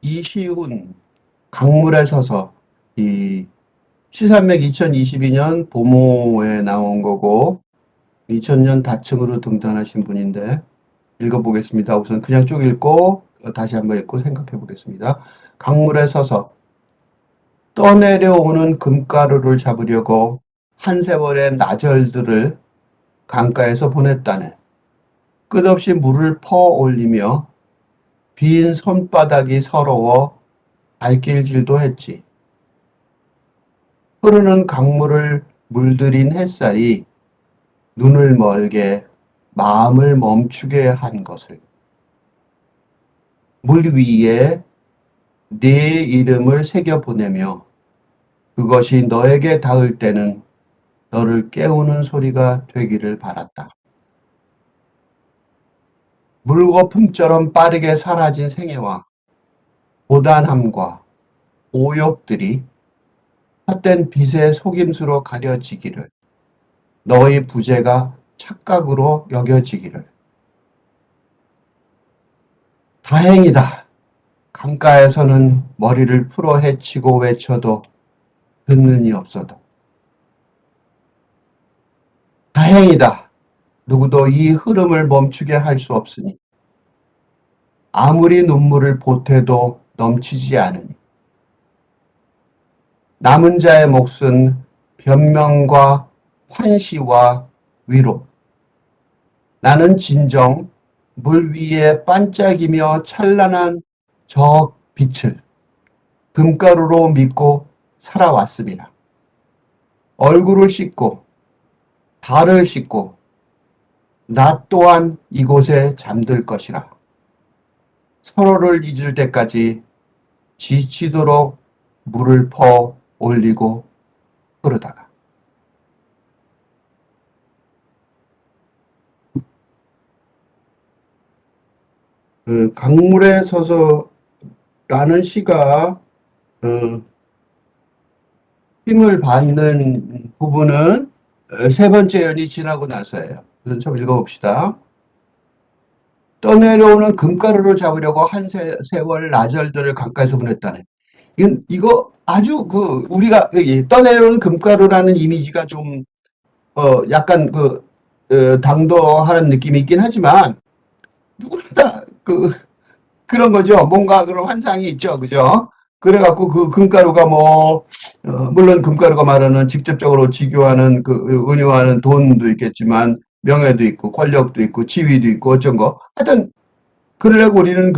이시훈 강물에 서서 이 시산맥 2022년 보모에 나온 거고 2000년 다층으로 등단하신 분인데 읽어보겠습니다. 우선 그냥 쭉 읽고 다시 한번 읽고 생각해 보겠습니다. 강물에 서서 떠내려오는 금가루를 잡으려고 한 세월의 나절들을 강가에서 보냈다네. 끝없이 물을 퍼올리며 빈 손바닥이 서러워 발길질도 했지. 흐르는 강물을 물들인 햇살이 눈을 멀게 마음을 멈추게 한 것을. 물 위에 네 이름을 새겨 보내며 그것이 너에게 닿을 때는 너를 깨우는 소리가 되기를 바랐다. 물거품처럼 빠르게 사라진 생애와 고단함과 오욕들이 헛된 빛의 속임수로 가려지기를, 너의 부재가 착각으로 여겨지기를. 다행이다. 강가에서는 머리를 풀어 헤치고 외쳐도 듣는 이 없어도. 다행이다. 누구도 이 흐름을 멈추게 할 수 없으니. 아무리 눈물을 보태도 넘치지 않으니. 남은 자의 몫은 변명과 환시와 위로. 나는 진정 물 위에 반짝이며 찬란한 저 빛을 금가루로 믿고 살아왔습니다. 얼굴을 씻고 발을 씻고 나 또한 이곳에 잠들 것이라. 서로를 잊을 때까지 지치도록 물을 퍼 올리고 흐르다가. 그 강물에 서서라는 시가 힘을 받는 부분은 세 번째 연이 지나고 나서예요. 우선 좀 읽어봅시다. 떠내려오는 금가루를 잡으려고 한 세월 나절들을 강가에서 보냈다네. 이거 아주 우리가 떠내려오는 금가루라는 이미지가 좀 약간 당도하는 느낌이 있긴 하지만 누구나 다 그런 거죠. 뭔가 그런 환상이 있죠. 그죠? 그래갖고 그 금가루가 물론 금가루가 말하는 직접적으로 직유하는 은유하는 돈도 있겠지만 명예도 있고 권력도 있고 지위도 있고 어쩐 거. 하여튼, 그러려고 우리는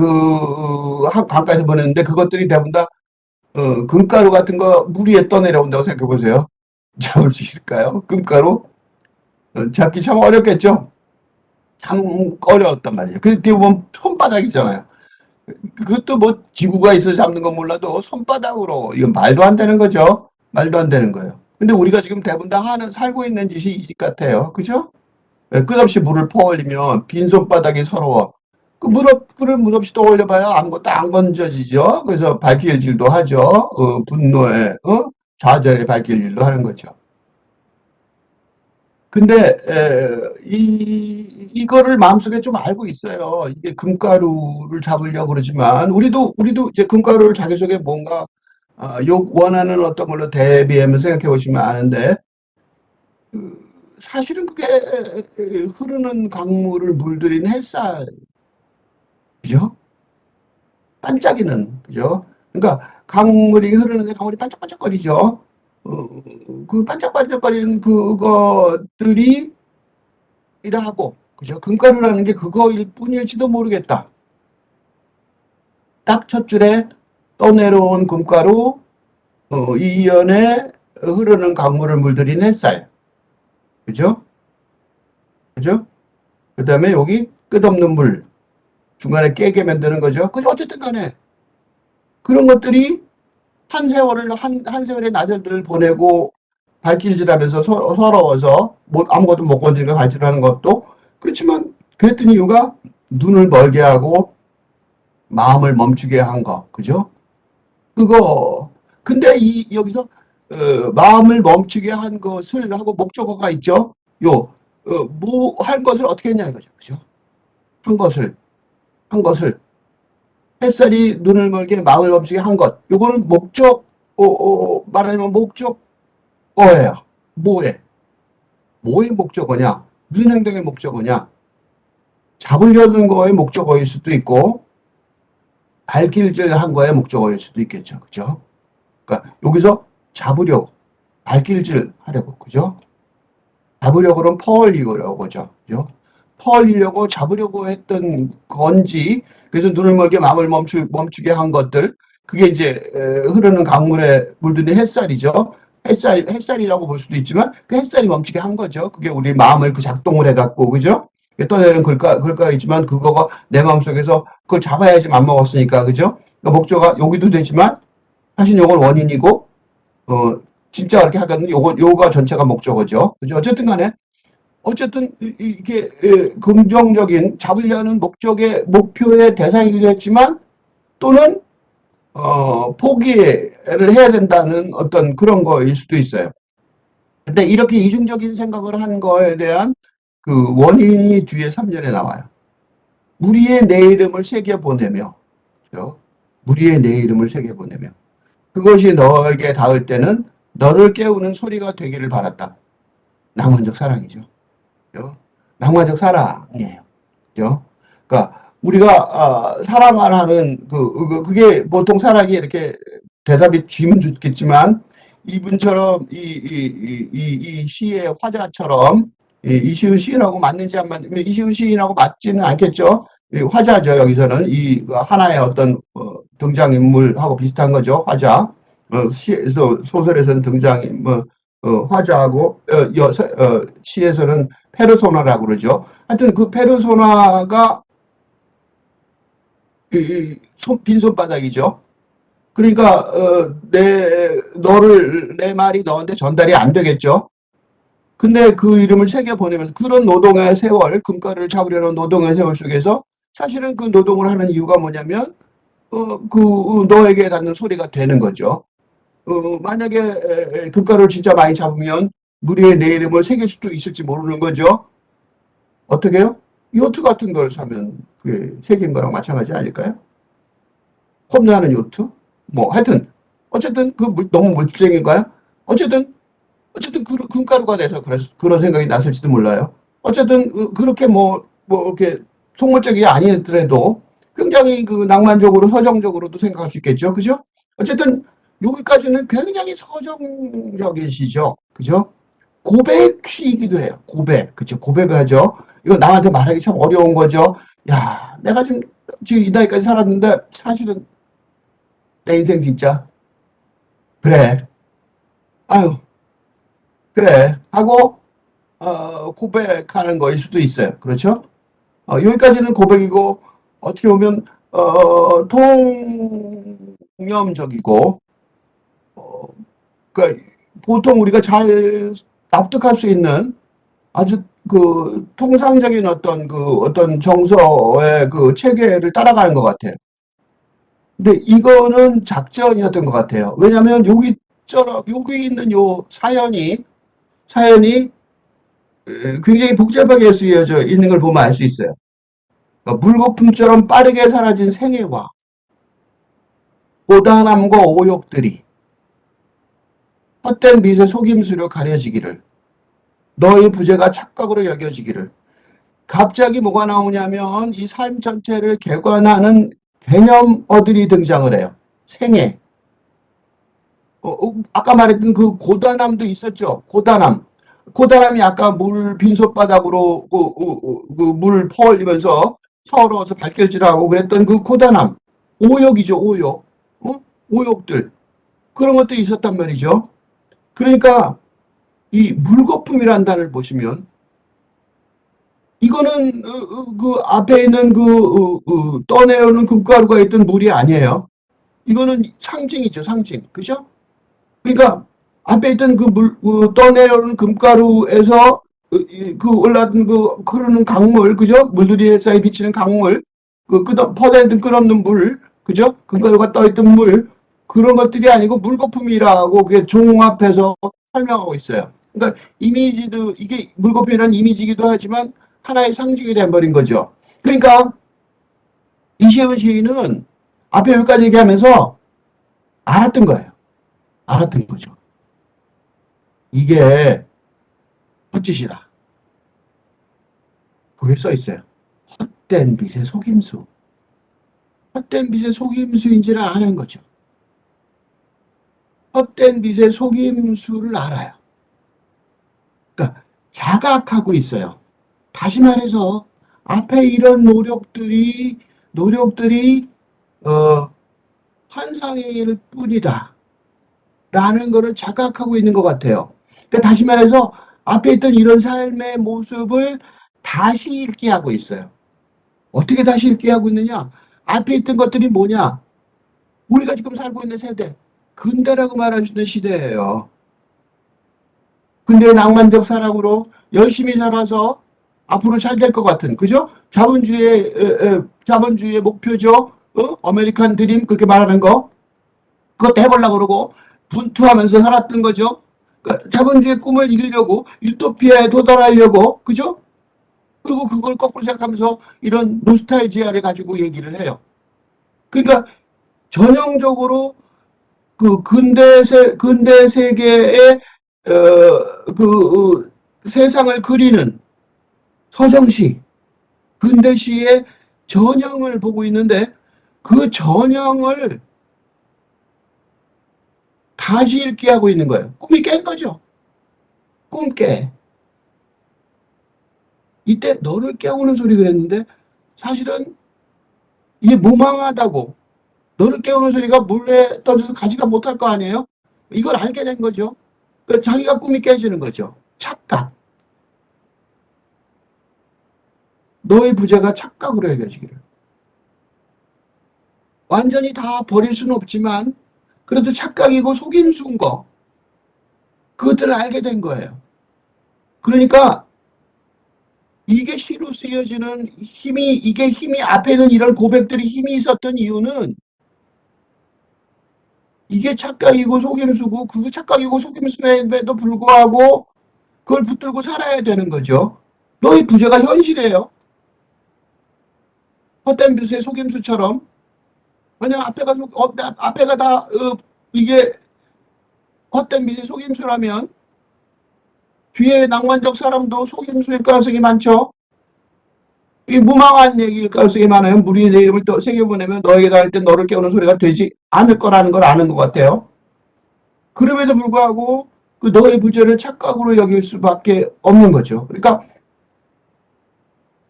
강가에서 보냈는데 그것들이 대부분 다, 금가루 같은 거 물 위에 떠내려온다고 생각해 보세요. 잡을 수 있을까요? 금가루? 잡기 참 어렵겠죠? 참 어려웠단 말이에요. 그게 보면 손바닥이잖아요. 그것도 뭐 기구가 있어 잡는 건 몰라도 손바닥으로 이건 말도 안 되는 거죠. 말도 안 되는 거예요. 근데 우리가 지금 대부분 다 살고 있는 짓이 이 짓 같아요. 그죠? 끝없이 물을 퍼올리면 빈 손바닥이 서러워. 물을 물 없이 떠올려봐야 아무것도 안 건져지죠. 그래서 발길질도 하죠. 분노에, 좌절에 발길질도 하는 거죠. 근데 이거를 마음속에 좀 알고 있어요. 이게 금가루를 잡으려고 그러지만 우리도 이제 금가루를 자기 속에 뭔가 원하는 어떤 걸로 대비하면 생각해 보시면 아는데 사실은 그게 흐르는 강물을 물들인 햇살, 그죠? 반짝이는, 그죠? 그러니까 강물이 흐르는데 강물이 반짝반짝거리죠. 그 반짝반짝거리는 그것들이 이라고, 그죠? 금가루라는 게 그거일 뿐일지도 모르겠다. 딱 첫 줄에 떠내려온 금가루, 이연에 흐르는 강물을 물들인 햇살, 그죠? 그죠? 그 다음에 여기 끝없는 물, 중간에 깨게 만드는 거죠. 그죠? 어쨌든 간에 그런 것들이 한 세월의 나절들을 보내고 발길질하면서 서러워서 아무것도 못 건드리고 발질하는 것도 그렇지만 그랬던 이유가 눈을 멀게 하고 마음을 멈추게 한 거, 그죠? 그거. 근데 여기서 마음을 멈추게 한 것을 하고 목적어가 있죠. 뭐 한 것을 어떻게 했냐 이거죠, 그죠? 한 것을 한 것을. 햇살이 눈을 멀게 마음을 멈추게 한 것. 요거는 말하자면 목적어예요. 뭐에? 뭐의 목적어냐? 무슨 행동의 목적어냐? 잡으려는 거의 목적어일 수도 있고, 발길질한 거의 목적어일 수도 있겠죠. 그죠? 그러니까 여기서 잡으려고, 발길질 하려고, 그죠? 잡으려고는 퍼올리려고 죠 그죠? 퍼올리려고 잡으려고 했던 건지, 그래서 눈을 멀게 마음을 멈추게 한 것들, 그게 이제 흐르는 강물에 물드는 햇살이죠. 햇살이라고 볼 수도 있지만 그 햇살이 멈추게 한 거죠. 그게 우리 마음을 그 작동을 해갖고, 그죠? 떠내는 글까 있지만 그거가 내 마음속에서 그걸 잡아야지 맘먹었으니까, 그죠? 그러니까 목적어가 여기도 되지만 사실 요건 원인이고, 어, 진짜 그렇게 하거든. 요가 전체가 목적어죠. 그죠? 어쨌든 간에, 어쨌든, 이게, 긍정적인, 잡으려는 목표의 대상이기도 했지만, 또는, 포기를 해야 된다는 어떤 그런 거일 수도 있어요. 근데 이렇게 이중적인 생각을 한 거에 대한 그 원인이 뒤에 3절에 나와요. 무리의 내 이름을 새겨보내며, 그죠? 무리의 내 이름을 새겨보내며. 그것이 너에게 닿을 때는 너를 깨우는 소리가 되기를 바랐다. 낭만적 사랑이죠. 그죠? 낭만적 사랑이에요. 그죠? 그러니까 우리가 사랑을 하는 그게 보통 사랑이 이렇게 대답이 쥐면 좋겠지만 이분처럼 이 시의 화자처럼 이시훈 시인하고 맞는지 안 맞는지 이시훈 시인하고 맞지는 않겠죠. 화자죠. 여기서는 이 하나의 어떤 등장인물하고 비슷한 거죠. 화자. 소설에서는 등장인 화자하고 시에서는 페르소나라고 그러죠. 하여튼 그 페르소나가 빈손바닥이죠. 그러니까 내 말이 너한테 전달이 안 되겠죠. 근데 그 이름을 새겨 보내면서 그런 노동의 세월, 금가루를 잡으려는 노동의 세월 속에서 사실은 그 노동을 하는 이유가 뭐냐면 너에게 닿는 소리가 되는 거죠. 만약에 금가루를 진짜 많이 잡으면 무리의 내 이름을 새길 수도 있을지 모르는 거죠. 어떻게요? 요트 같은 걸 사면 그게 새긴 거랑 마찬가지 아닐까요? 험나는 요트? 뭐 하여튼 어쨌든 너무 물질적인가요? 어쨌든 금가루가 돼서 그런 생각이 났을지도 몰라요. 어쨌든 그렇게 이렇게 속물적이 아니더라도 굉장히 그 낭만적으로 서정적으로도 생각할 수 있겠죠. 그죠? 어쨌든 여기까지는 굉장히 서정적인 시죠. 그죠? 고백 시이기도 해요. 고백. 그죠? 고백을 하죠. 이거 남한테 말하기 참 어려운 거죠. 야, 내가 지금 이 나이까지 살았는데 사실은 내 인생 진짜 그래. 아유, 그래. 하고 고백하는 거일 수도 있어요. 그렇죠? 여기까지는 고백이고 어떻게 보면 통념적이고 어, 그러니까 보통 우리가 잘 납득할 수 있는 아주 그 통상적인 어떤 정서의 그 체계를 따라가는 것 같아요. 근데 이거는 작전이었던 것 같아요. 왜냐하면 여기 있는 요 사연이 굉장히 복잡하게 쓰여져 있는 걸 보면 알 수 있어요. 그러니까 물거품처럼 빠르게 사라진 생애와 고단함과 오욕들이 헛된 빛의 속임수로 가려지기를 너의 부재가 착각으로 여겨지기를 갑자기 뭐가 나오냐면 이 삶 전체를 개관하는 개념어들이 등장을 해요. 생애. 아까 말했던 그 고단함도 있었죠. 고단함이 아까 빈손바닥으로 물 퍼올리면서 서러워서 발길질하고 그랬던 그 고단함. 오욕이죠, 오욕. 오욕들. 그런 것도 있었단 말이죠. 그러니까 이 물거품이라는 단어를 보시면 이거는 그 앞에 있는 떠내려오는 금가루가 있던 물이 아니에요. 이거는 상징이죠, 상징. 그죠? 그러니까 앞에 있던 떠내려오는 금가루에서 올라든 흐르는 강물, 그죠? 물들이 햇살에 비치는 강물, 퍼다니던 끝없는 물, 그죠? 금가루가 떠있던 물, 그런 것들이 아니고 물거품이라고 그게 종합해서 설명하고 있어요. 그러니까 이미지도, 이게 물거품이라는 이미지이기도 하지만 하나의 상징이 돼버린 거죠. 그러니까 이시훈 시인은 앞에 여기까지 얘기하면서 알았던 거예요. 알았던 거죠. 이게 헛짓이다. 그게 써 있어요. 헛된 빛의 속임수. 헛된 빛의 속임수인지를 아는 거죠. 헛된 빛의 속임수를 알아요. 그러니까 자각하고 있어요. 다시 말해서 앞에 이런 노력들이 어, 환상일 뿐이다. 라는 거를 자각하고 있는 것 같아요. 그러니까 다시 말해서 앞에 있던 이런 삶의 모습을 다시 읽게 하고 있어요. 어떻게 다시 읽게 하고 있느냐? 앞에 있던 것들이 뭐냐? 우리가 지금 살고 있는 세대, 근대라고 말할 수 있는 시대예요. 근데 낭만적 사랑으로 열심히 살아서 앞으로 잘 될 것 같은, 그죠? 자본주의의 목표죠. 아메리칸 드림 그렇게 말하는 거. 그것도 해보려고 그러고 분투하면서 살았던 거죠. 그러니까 자본주의 꿈을 이루려고 유토피아에 도달하려고, 그죠? 그리고 그걸 거꾸로 생각하면서 이런 노스탈지아를 가지고 얘기를 해요. 그러니까 전형적으로 그 근대 세계의 세상을 그리는 서정시, 근대시의 전형을 보고 있는데 그 전형을 다시 읽게 하고 있는 거예요. 꿈이 깬 거죠. 꿈 깨. 이때 너를 깨우는 소리 그랬는데 사실은 이게 무망하다고. 너를 깨우는 소리가 물에 떨어져서 가지가 못할 거 아니에요? 이걸 알게 된 거죠. 그러니까 자기가 꿈이 깨지는 거죠. 착각. 너의 부재가 착각으로 여겨지기를. 완전히 다 버릴 수는 없지만 그래도 착각이고 속임수인 거. 그것들을 알게 된 거예요. 그러니까 이게 시로 쓰여지는 이게 힘이 앞에는 이런 고백들이 힘이 있었던 이유는 이게 착각이고 속임수고 그 착각이고 속임수에도 불구하고 그걸 붙들고 살아야 되는 거죠. 너의 부재가 현실이에요. 헛된 빚의 속임수처럼. 만약 앞에가 다 이게 헛된 빚의 속임수라면 뒤에 낭만적 사람도 속임수일 가능성이 많죠. 이 무망한 얘기일 가능성이 많아요. 무리의 내 이름을 또 새겨보내면 너에게 닿을 때 너를 깨우는 소리가 되지 않을 거라는 걸 아는 것 같아요. 그럼에도 불구하고 그 너의 부재를 착각으로 여길 수밖에 없는 거죠. 그러니까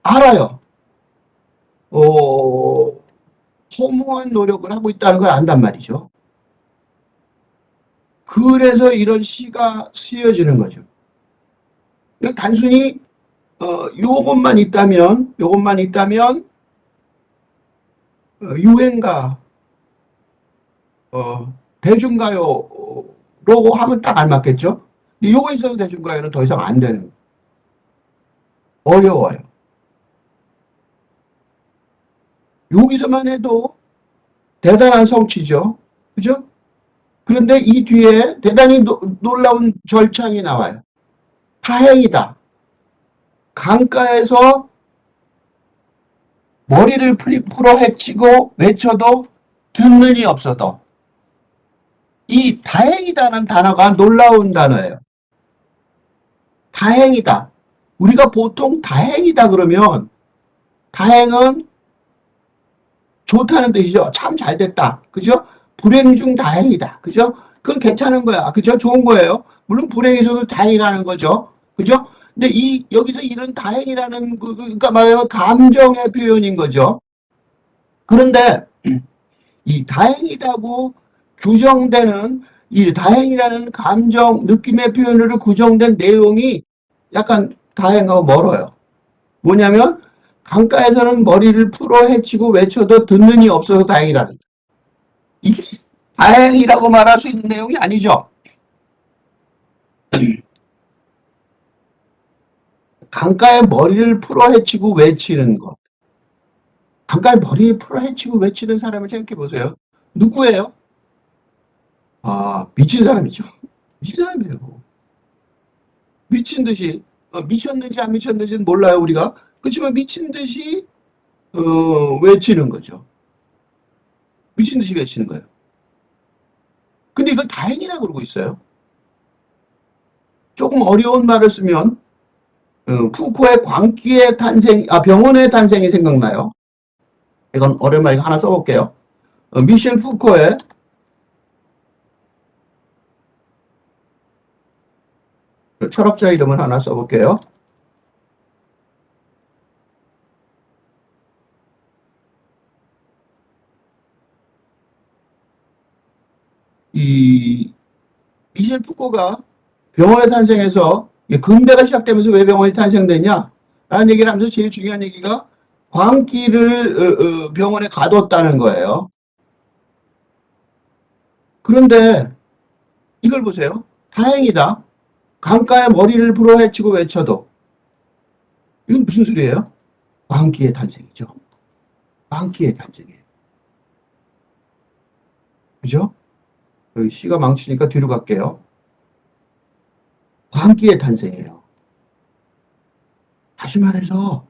알아요. 어, 허무한 노력을 하고 있다는 걸 안단 말이죠. 그래서 이런 시가 쓰여지는 거죠. 그러니까 단순히 요것만 있다면 유행가, 대중가요로 하면 딱 알맞겠죠. 요거 있어서 대중가요는 더 이상 안 되는, 어려워요. 여기서만 해도 대단한 성취죠. 그죠? 그런데 이 뒤에 대단히 놀라운 절창이 나와요. 다행이다. 강가에서 머리를 풀어 헤치고 외쳐도 듣는 이 없어도. 이 다행이다는 단어가 놀라운 단어예요. 다행이다. 우리가 보통 다행이다 그러면 다행은 좋다는 뜻이죠. 참 잘 됐다. 그죠? 불행 중 다행이다. 그죠? 그건 괜찮은 거야. 그죠? 좋은 거예요. 물론 불행에서도 다행이라는 거죠. 그죠? 근데 여기서 이런 다행이라는, 그러니까 말하면 감정의 표현인 거죠. 그런데 이 다행이라고 규정되는 이 다행이라는 감정, 느낌의 표현으로 규정된 내용이 약간 다행하고 멀어요. 뭐냐면 강가에서는 머리를 풀어 헤치고 외쳐도 듣는 이 없어서 다행이라는. 이게 다행이라고 말할 수 있는 내용이 아니죠. 강가에 머리를 풀어 헤치고 외치는 것. 강가에 머리를 풀어 헤치고 외치는 사람을 생각해 보세요. 누구예요? 아, 미친 사람이죠. 미친 사람이에요. 미친 듯이, 미쳤는지 안 미쳤는지는 몰라요, 우리가. 그렇지만 미친 듯이 외치는 거죠. 미친 듯이 외치는 거예요. 근데 이걸 다행이라고 그러고 있어요. 조금 어려운 말을 쓰면 푸코의 광기의 탄생, 병원의 탄생이 생각나요. 이건 어려운 말 하나 써볼게요. 미셸 푸코의 철학자 이름을 하나 써볼게요. 이 미셸 푸코가 병원의 탄생에서 근대가 시작되면서 왜 병원이 탄생됐냐? 라는 얘기를 하면서 제일 중요한 얘기가 광기를 병원에 가뒀다는 거예요. 그런데 이걸 보세요. 다행이다. 강가에 머리를 불어 헤치고 외쳐도 이건 무슨 소리예요? 광기의 탄생이죠. 광기의 탄생이에요. 그죠? 여기 시가 망치니까 뒤로 갈게요. 광기의 탄생이에요. 다시 말해서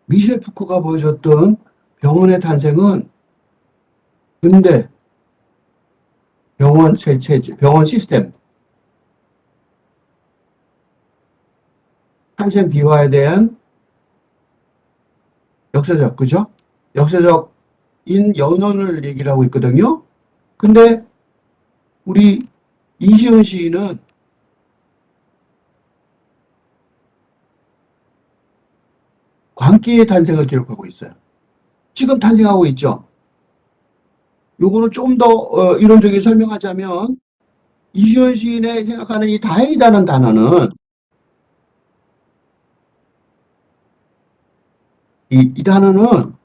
미셸 푸코가 보여줬던 병원의 탄생은 근대 병원 체제, 병원 시스템 탄생 비화에 대한 역사적, 그죠? 역사적인 연원을 얘기를 하고 있거든요. 근데 우리 이시은 시인은 광기의 탄생을 기록하고 있어요. 지금 탄생하고 있죠. 요거를 좀 더 이론적인 설명하자면 이시은 시인의 생각하는 이 다행이라는 단어는 이 단어는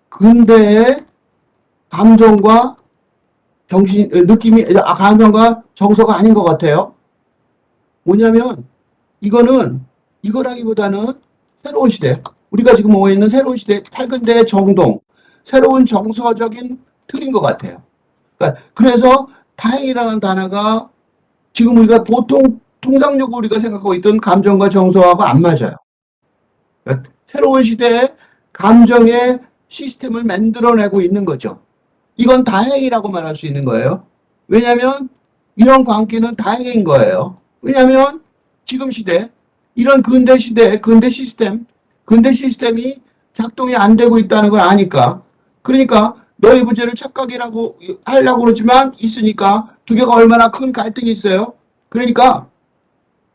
근대의 감정과 정신, 느낌이, 감정과 정서가 아닌 것 같아요. 뭐냐면, 이거는, 이거라기보다는 새로운 시대, 우리가 지금 오고 있는 새로운 시대, 탈근대의 정동, 새로운 정서적인 틀인 것 같아요. 그러니까 그래서 다행이라는 단어가 지금 우리가 보통 통상적으로 우리가 생각하고 있던 감정과 정서하고 안 맞아요. 그러니까 새로운 시대의 감정의 시스템을 만들어내고 있는 거죠. 이건 다행이라고 말할 수 있는 거예요. 왜냐하면 이런 광기는 다행인 거예요. 왜냐하면 지금 시대, 이런 근대 시대, 근대 시스템이 작동이 안 되고 있다는 걸 아니까. 그러니까 너의 부재를 착각이라고 하려고 그러지만 있으니까 두 개가 얼마나 큰 갈등이 있어요. 그러니까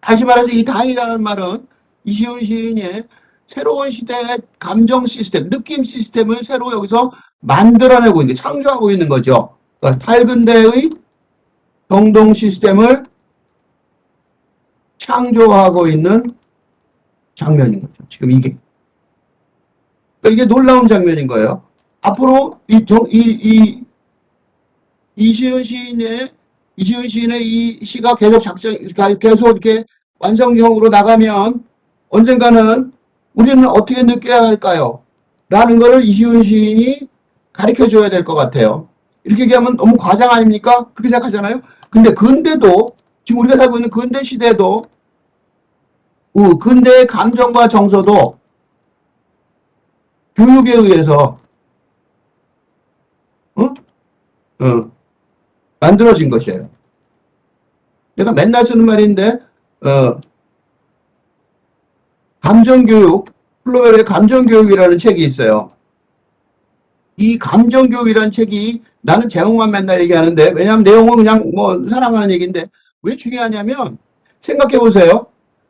다시 말해서 이 다행이라는 말은 이시훈 시인의 새로운 시대의 감정 시스템, 느낌 시스템을 새로 여기서 만들어내고 있는, 창조하고 있는 거죠. 그러니까 탈근대의 정동 시스템을 창조하고 있는 장면인 거죠. 지금 이게. 그러니까 이게 놀라운 장면인 거예요. 앞으로 이시은 시인의, 이 시가 계속 이렇게 완성형으로 나가면 언젠가는 우리는 어떻게 느껴야 할까요? 라는 거를 이시은 시인이 가르쳐 줘야 될 것 같아요. 이렇게 얘기하면 너무 과장 아닙니까? 그렇게 생각하잖아요. 근데 근대도, 지금 우리가 살고 있는 근대 시대도, 근대의 감정과 정서도 교육에 의해서, 어? 어, 만들어진 것이에요. 내가 맨날 쓰는 말인데, 감정교육, 플로웰의 감정교육이라는 책이 있어요. 이 감정교육이라는 책이 나는 제목만 맨날 얘기하는데, 왜냐하면 내용은 그냥 뭐 사랑하는 얘기인데, 왜 중요하냐면, 생각해 보세요.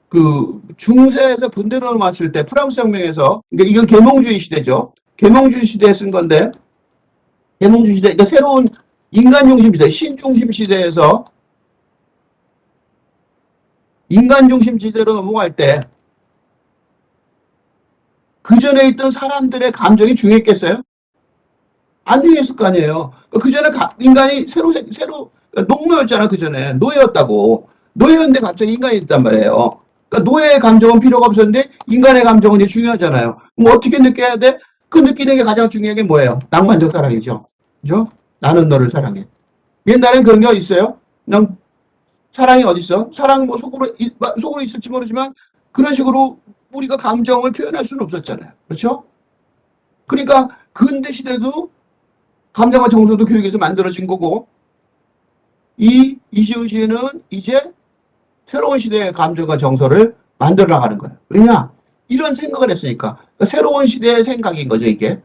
그 중세에서 분대로 넘어왔을 때 프랑스 혁명에서, 그러니까 이건 계몽주의 시대죠. 계몽주의 시대에 쓴 건데, 계몽주의 시대, 그러니까 새로운 인간 중심 시대, 신중심 시대에서 인간 중심 시대로 넘어갈 때, 그 전에 있던 사람들의 감정이 중요했겠어요? 안 중요했을 거 아니에요. 그 전에 인간이 농노였잖아, 그 전에. 노예였다고. 노예였는데 갑자기 인간이 됐단 말이에요. 그러니까 노예의 감정은 필요가 없었는데 인간의 감정은 이제 중요하잖아요. 그럼 어떻게 느껴야 돼? 그 느끼는 게 가장 중요한 게 뭐예요? 낭만적 사랑이죠. 그죠? 나는 너를 사랑해. 옛날엔 그런 게 있어요? 그냥 사랑이 어딨어? 사랑 뭐 속으로 있을지 모르지만 그런 식으로 우리가 감정을 표현할 수는 없었잖아요. 그렇죠? 그러니까 근대 시대도 감정과 정서도 교육에서 만들어진 거고, 이 이시훈 씨는 이제 새로운 시대의 감정과 정서를 만들어 나가는 거예요. 왜냐? 이런 생각을 했으니까. 그러니까 새로운 시대의 생각인 거죠, 이게.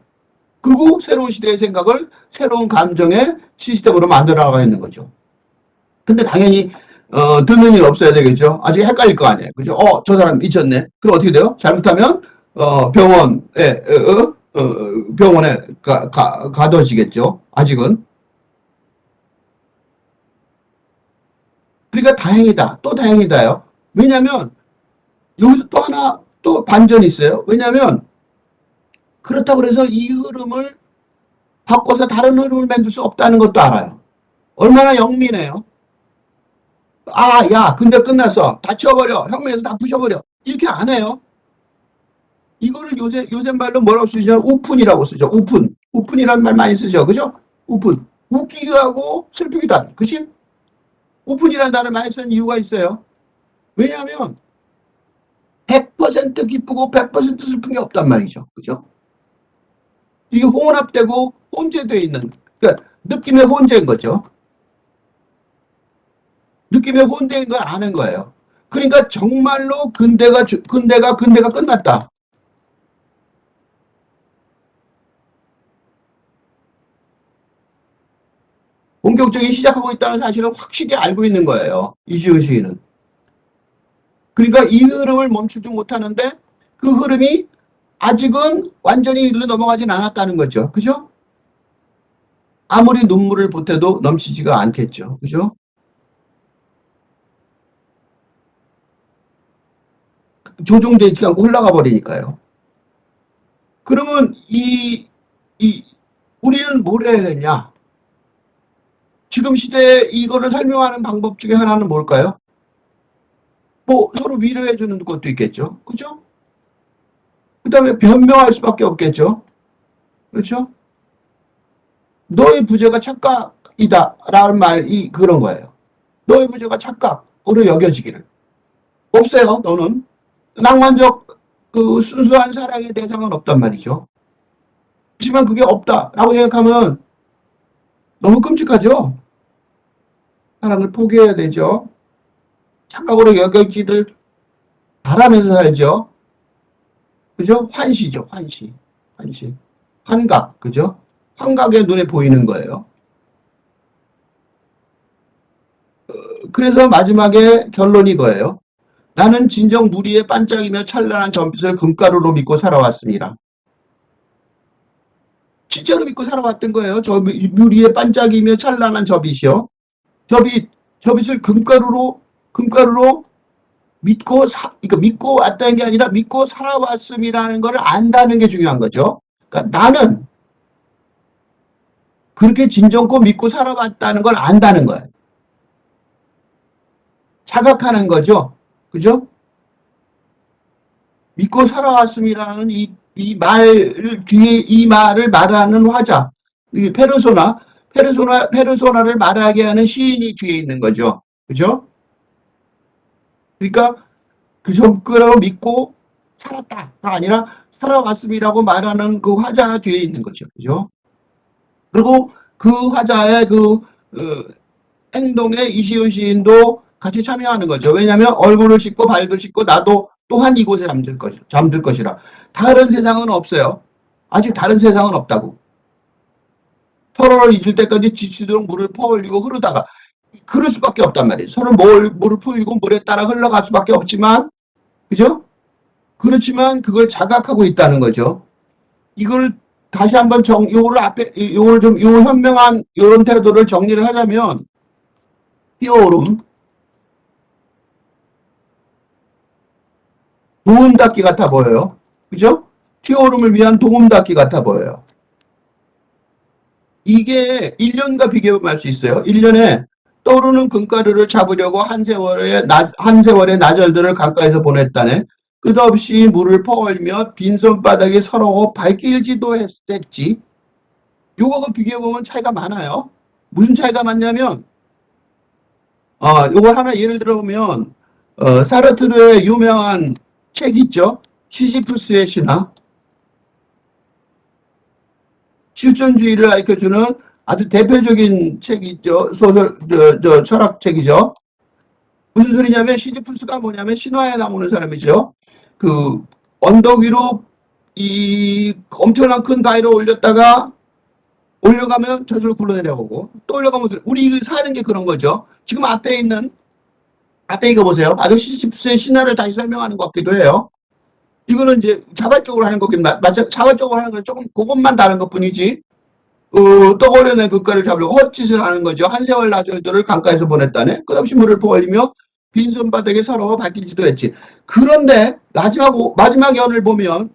그리고 새로운 시대의 생각을 새로운 감정의 시스템으로 만들어 나가 있는 거죠. 근데 당연히 듣는 일 없어야 되겠죠. 아직 헷갈릴 거 아니에요. 그죠? 저 사람 미쳤네. 그럼 어떻게 돼요? 잘못하면 병원에 가둬지겠죠. 아직은. 그러니까 다행이다. 또 다행이다요. 왜냐하면 여기도 또 하나 또 반전이 있어요. 왜냐하면 그렇다고 해서 이 흐름을 바꿔서 다른 흐름을 만들 수 없다는 것도 알아요. 얼마나 영민해요. 야, 근데 끝났어. 다 치워버려. 혁명에서 다 부셔버려. 이렇게 안 해요. 이거를 요새 말로 뭐라고 쓰죠? 우푼이라고 쓰죠. 우푼. 우푼이라는 말 많이 쓰죠. 그죠? 우푼. 웃기기도 하고 슬프기도 하고. 그치? 우푼이라는 단어를 많이 쓰는 이유가 있어요. 왜냐하면 100% 기쁘고 100% 슬픈 게 없단 말이죠. 그죠? 이게 혼합되고 혼재되어 있는, 그러니까 느낌의 혼재인 거죠. 느낌의 혼재인 걸 아는 거예요. 그러니까 정말로 근대가 끝났다. 본격적인 시작하고 있다는 사실을 확실히 알고 있는 거예요. 이시훈 시인은. 그러니까 이 흐름을 멈추지 못하는데 그 흐름이 아직은 완전히 일로 넘어가진 않았다는 거죠. 그죠? 아무리 눈물을 보태도 넘치지가 않겠죠. 그죠? 조종되지 않고 흘러가 버리니까요. 그러면 우리는 뭘 해야 되냐? 지금 시대에 이거를 설명하는 방법 중에 하나는 뭘까요? 뭐 서로 위로해 주는 것도 있겠죠. 그죠? 그 다음에 변명할 수밖에 없겠죠. 그렇죠? 너의 부재가 착각이다 라는 말이 그런 거예요. 너의 부재가 착각으로 여겨지기를. 없어요. 너는 낭만적 그 순수한 사랑의 대상은 없단 말이죠. 하지만 그게 없다라고 생각하면 너무 끔찍하죠. 사랑을 포기해야 되죠. 착각으로 여겨지를 바라면서 살죠. 그죠? 환시죠. 환시. 환시. 환각. 그죠? 환각의 눈에 보이는 거예요. 그래서 마지막에 결론이 이거예요. 나는 진정 무리의 반짝이며 찬란한 전빛을 금가루로 믿고 살아왔습니다. 진짜로 믿고 살아왔던 거예요. 저 무리의 반짝이며 찬란한 저빛이요. 저빛을 금가루로 그러니까 믿고 왔다는 게 아니라 믿고 살아왔음이라는 걸 안다는 게 중요한 거죠. 그러니까 나는 그렇게 진정코 믿고 살아왔다는 걸 안다는 거예요. 자각하는 거죠. 그죠? 믿고 살아왔음이라는 이 말 뒤에 이 말을 말하는 화자, 이 페르소나를 말하게 하는 시인이 뒤에 있는 거죠. 그죠? 그러니까 그 정도로 믿고 살았다가 아니라 살아왔음이라고 말하는 그 화자 뒤에 있는 거죠. 그죠? 그리고 그 화자의 행동에 이시훈 시인도 같이 참여하는 거죠. 왜냐하면 얼굴을 씻고 발도 씻고 나도 또한 이곳에 잠들 것이라. 다른 세상은 없어요. 아직 다른 세상은 없다고. 서로를 잊을 때까지 지치도록 물을 퍼올리고 흐르다가 그럴 수밖에 없단 말이에요. 서로 물을 퍼올리고 물에 따라 흘러갈 수밖에 없지만, 그죠? 그렇지만 그걸 자각하고 있다는 거죠. 이걸 다시 한번 요 현명한 요런 태도를 정리를 하자면 뛰어오름, 도움닫기 같아 보여요. 그죠? 튀어오름을 위한 도움닫기 같아 보여요. 이게 1년과 비교할 수 있어요. 1년에 떠오르는 금가루를 잡으려고 한 세월의 나절들을 가까이서 보냈다네. 끝없이 물을 퍼올며 빈손바닥에 서러워 발길지도 했지. 요거하고 비교해보면 차이가 많아요. 무슨 차이가 많냐면, 요걸 하나 예를 들어보면, 사르트르의 유명한 책 있죠? 시시푸스의 신화. 실존주의를 가르쳐주는 아주 대표적인 책이죠. 철학책이죠. 무슨 소리냐면 시지프스가 뭐냐면 신화에 나오는 사람이죠. 그 언덕 위로 이 엄청난 큰 바위를 올렸다가 올려가면 저절로 굴러내려오고 또 올려가면 우리 사는 게 그런 거죠. 지금 앞에 이거 보세요. 바로 시지프스의 신화를 다시 설명하는 것 같기도 해요. 이거는 이제 자발적으로 하는 거긴 맞아. 자발적으로 하는 건 조금 그것만 다른 것뿐이지. 떠오르는 국가를 잡으려고 헛짓을 하는 거죠. 한 세월 나절들을 강가에서 보냈다네. 끝없이 물을 퍼올리며 빈손 바닥에 서로 바뀌지도 했지. 그런데 마지막 연을 보면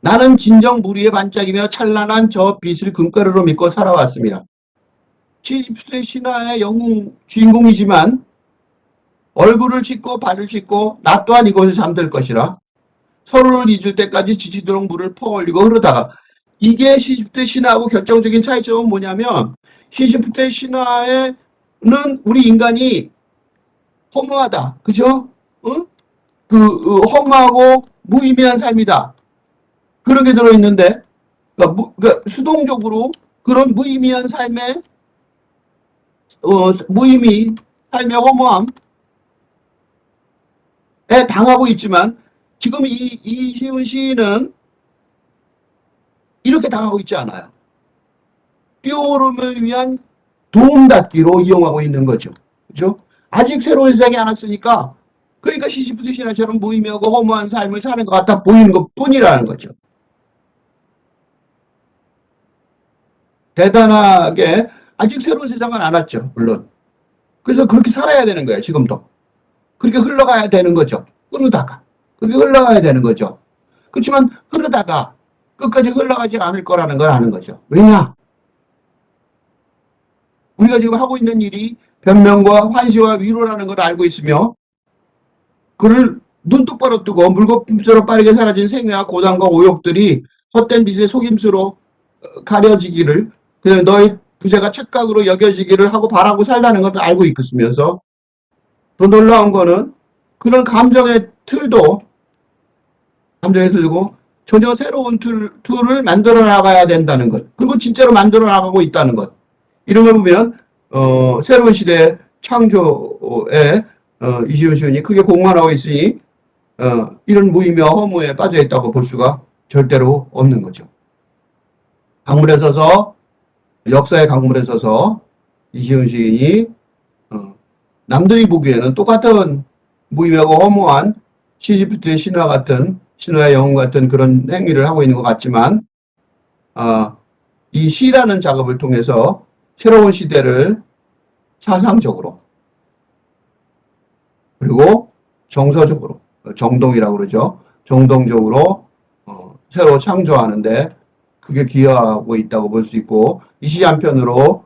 나는 진정 무리의 반짝이며 찬란한 저 빛을 금가루로 믿고 살아왔습니다. 시지프스의 신화의 영웅 주인공이지만 얼굴을 씻고 발을 씻고 나 또한 이곳에 잠들 것이라 서로를 잊을 때까지 지치도록 물을 퍼올리고 흐르다가 이게 시집트 신화하고 결정적인 차이점은 뭐냐면 시집트 신화에는 우리 인간이 허무하다. 그죠? 어? 허무하고 무의미한 삶이다. 그런 게 들어있는데 그러니까 수동적으로 그런 무의미한 삶의 무의미, 삶의 허무함에 당하고 있지만 지금 이시훈 시인은 이렇게 당하고 있지 않아요. 뛰어오름을 위한 도움닫기로 이용하고 있는 거죠. 그죠? 아직 새로운 세상이 안 왔으니까 그러니까 시지프스 신화처럼 무의미하고 허무한 삶을 사는 것 같아 보이는 것 뿐이라는 거죠. 대단하게 아직 새로운 세상은 안 왔죠. 물론. 그래서 그렇게 살아야 되는 거예요. 지금도. 그렇게 흘러가야 되는 거죠. 흐르다가. 그렇게 흘러가야 되는 거죠. 그렇지만 흐르다가 끝까지 흘러가지 않을 거라는 걸 아는 거죠. 왜냐? 우리가 지금 하고 있는 일이 변명과 환시와 위로라는 걸 알고 있으며 그를 눈 똑바로 뜨고 물거품처럼 빠르게 사라진 생애와 고단과 오욕들이 헛된 빛의 속임수로 가려지기를 그냥 너의 부재가 착각으로 여겨지기를 하고 바라고 살다는 것도 알고 있으면서 더 놀라운 거는 그런 감정의 틀도 전혀 새로운 툴을 만들어 나가야 된다는 것. 그리고 진짜로 만들어 나가고 있다는 것. 이런 걸 보면 새로운 시대 창조에 이시훈 시인이 크게 공헌하고 있으니 이런 무의미와 허무에 빠져 있다고 볼 수가 절대로 없는 거죠. 강물에 서서 역사의 강물에 서서 이시훈 시인이 남들이 보기에는 똑같은 무의미하고 허무한 시지프트의 신화의 영웅 같은 그런 행위를 하고 있는 것 같지만 이 시라는 작업을 통해서 새로운 시대를 사상적으로 그리고 정서적으로 정동이라고 그러죠. 정동적으로 새로 창조하는데 그게 기여하고 있다고 볼 수 있고 이 시 한편으로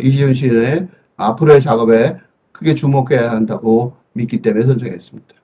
이시훈 시인의 앞으로의 작업에 크게 주목해야 한다고 믿기 때문에 선정했습니다.